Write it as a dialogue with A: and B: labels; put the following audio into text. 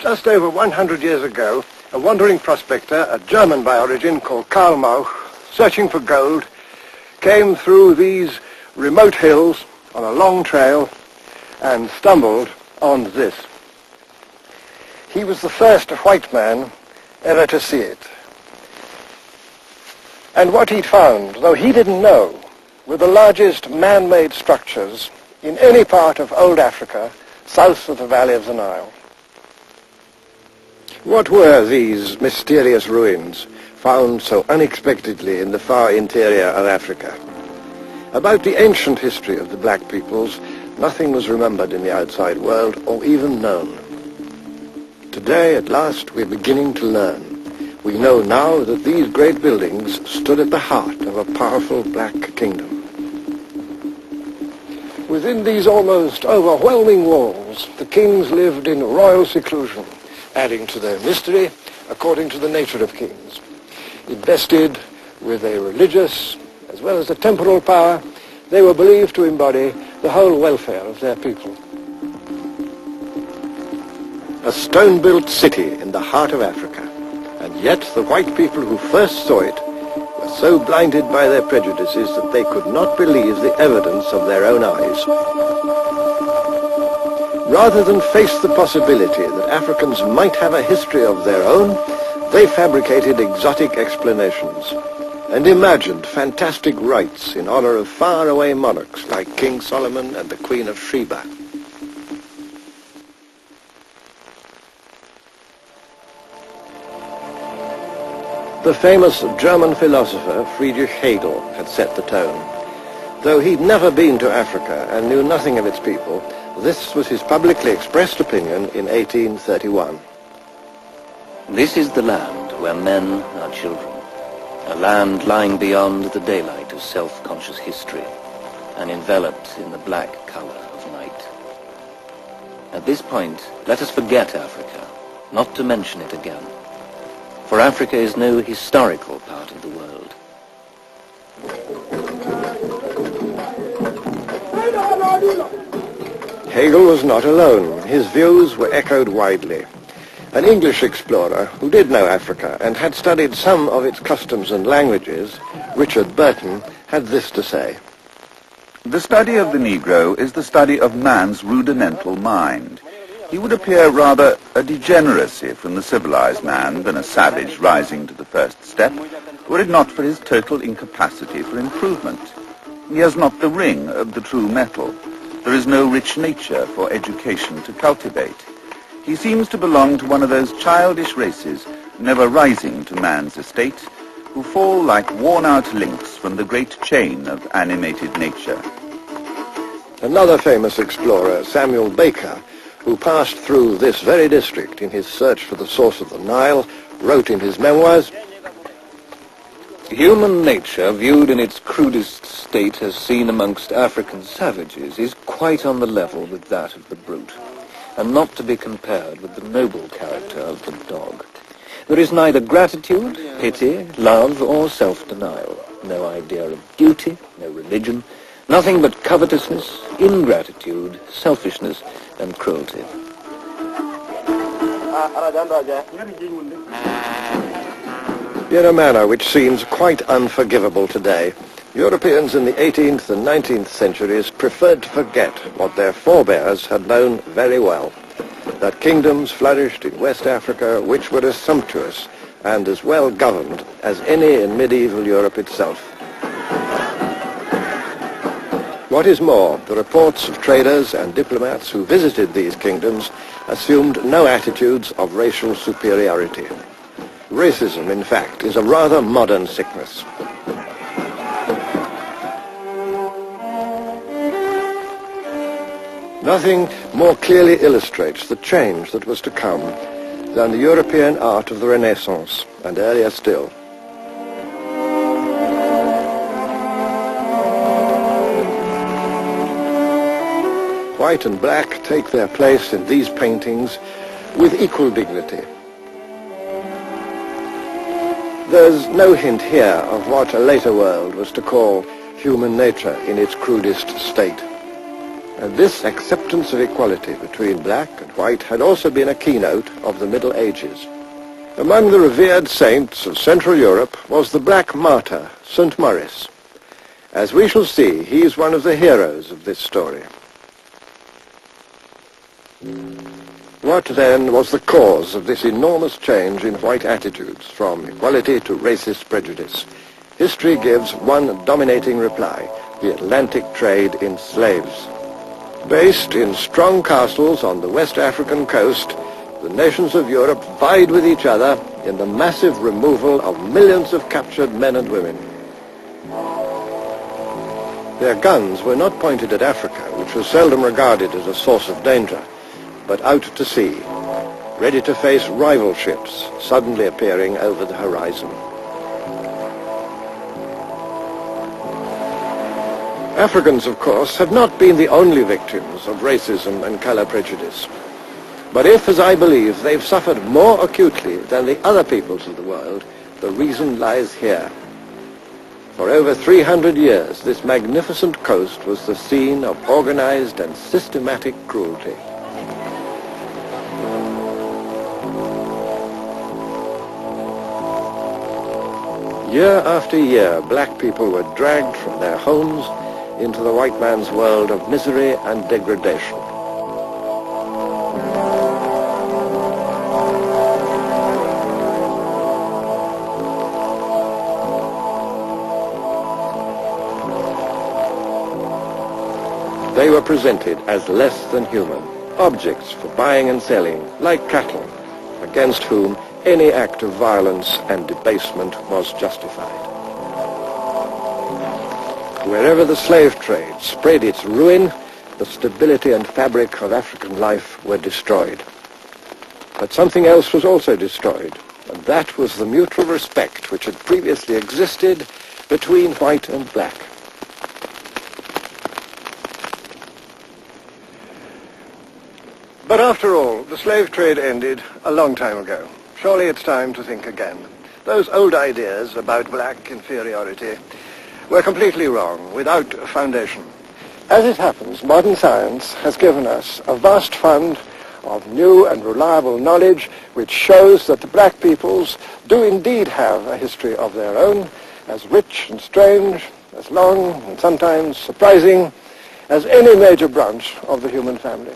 A: Just over 100 years ago, a wandering prospector, a German by origin called Karl Mauch, searching for gold, came through these remote hills on a long trail and stumbled on this. He was the first white man ever to see it. And what he'd found, though he didn't know, were the largest man-made structures in any part of old Africa south of the valley of the Nile. What were these mysterious ruins found so unexpectedly in the far interior of Africa? About the ancient history of the black peoples, nothing was remembered in the outside world or even known. Today, at last, we're beginning to learn. We know now that these great buildings stood at the heart of a powerful black kingdom. Within these almost overwhelming walls, the kings lived in royal seclusion, adding to their mystery according to the nature of kings. Invested with a religious as well as a temporal power, they were believed to embody the whole welfare of their people. A stone-built city in the heart of Africa, and yet the white people who first saw it were so blinded by their prejudices that they could not believe the evidence of their own eyes. Rather than face the possibility that Africans might have a history of their own, they fabricated exotic explanations and imagined fantastic rites in honor of faraway monarchs like King Solomon and the Queen of Sheba. The famous German philosopher Friedrich Hegel had set the tone. Though he'd never been to Africa and knew nothing of its people, this was his publicly expressed opinion in 1831.
B: This is the land where men are children, a land lying beyond the daylight of self-conscious history and enveloped in the black color of night. At this point, let us forget Africa, not to mention it again, for Africa is no historical part of the world.
A: Hegel was not alone. His views were echoed widely. An English explorer who did know Africa and had studied some of its customs and languages, Richard Burton, had this to say.
C: The study of the Negro is the study of man's rudimental mind. He would appear rather a degeneracy from the civilized man than a savage rising to the first step, were it not for his total incapacity for improvement. He has not the ring of the true metal. There is no rich nature for education to cultivate. He seems to belong to one of those childish races, never rising to man's estate, who fall like worn-out links from the great chain of animated nature.
A: Another famous explorer, Samuel Baker, who passed through this very district in his search for the source of the Nile, wrote in his memoirs,
B: Human nature, viewed in its crudest state as seen amongst African savages, is quite on the level with that of the brute, and not to be compared with the noble character of the dog. There is neither gratitude, pity, love, or self-denial, no idea of duty, no religion, nothing but covetousness, ingratitude, selfishness, and cruelty.
A: In a manner which seems quite unforgivable today, Europeans in the 18th and 19th centuries preferred to forget what their forebears had known very well, that kingdoms flourished in West Africa which were as sumptuous and as well governed as any in medieval Europe itself. What is more, the reports of traders and diplomats who visited these kingdoms assumed no attitudes of racial superiority. Racism, in fact, is a rather modern sickness. Nothing more clearly illustrates the change that was to come than the European art of the Renaissance, and earlier still. White and black take their place in these paintings with equal dignity. There's no hint here of what a later world was to call human nature in its crudest state. And this acceptance of equality between black and white had also been a keynote of the Middle Ages. Among the revered saints of Central Europe was the black martyr, St. Maurice. As we shall see, he is one of the heroes of this story. What then was the cause of this enormous change in white attitudes from equality to racist prejudice? History gives one dominating reply: the Atlantic trade in slaves. Based in strong castles on the West African coast, the nations of Europe vied with each other in the massive removal of millions of captured men and women. Their guns were not pointed at Africa, which was seldom regarded as a source of danger, but out to sea, ready to face rival ships suddenly appearing over the horizon. Africans, of course, have not been the only victims of racism and color prejudice. But if, as I believe, they've suffered more acutely than the other peoples of the world, the reason lies here. For over 300 years, this magnificent coast was the scene of organized and systematic cruelty. Year after year, black people were dragged from their homes into the white man's world of misery and degradation. They were presented as less than human, objects for buying and selling, like cattle, against whom any act of violence and debasement was justified. Wherever the slave trade spread its ruin, the stability and fabric of African life were destroyed. But something else was also destroyed, and that was the mutual respect which had previously existed between white and black. But after all, the slave trade ended a long time ago. Surely it's time to think again. Those old ideas about black inferiority were completely wrong, without foundation. As it happens, modern science has given us a vast fund of new and reliable knowledge which shows that the black peoples do indeed have a history of their own, as rich and strange, as long and sometimes surprising as any major branch of the human family.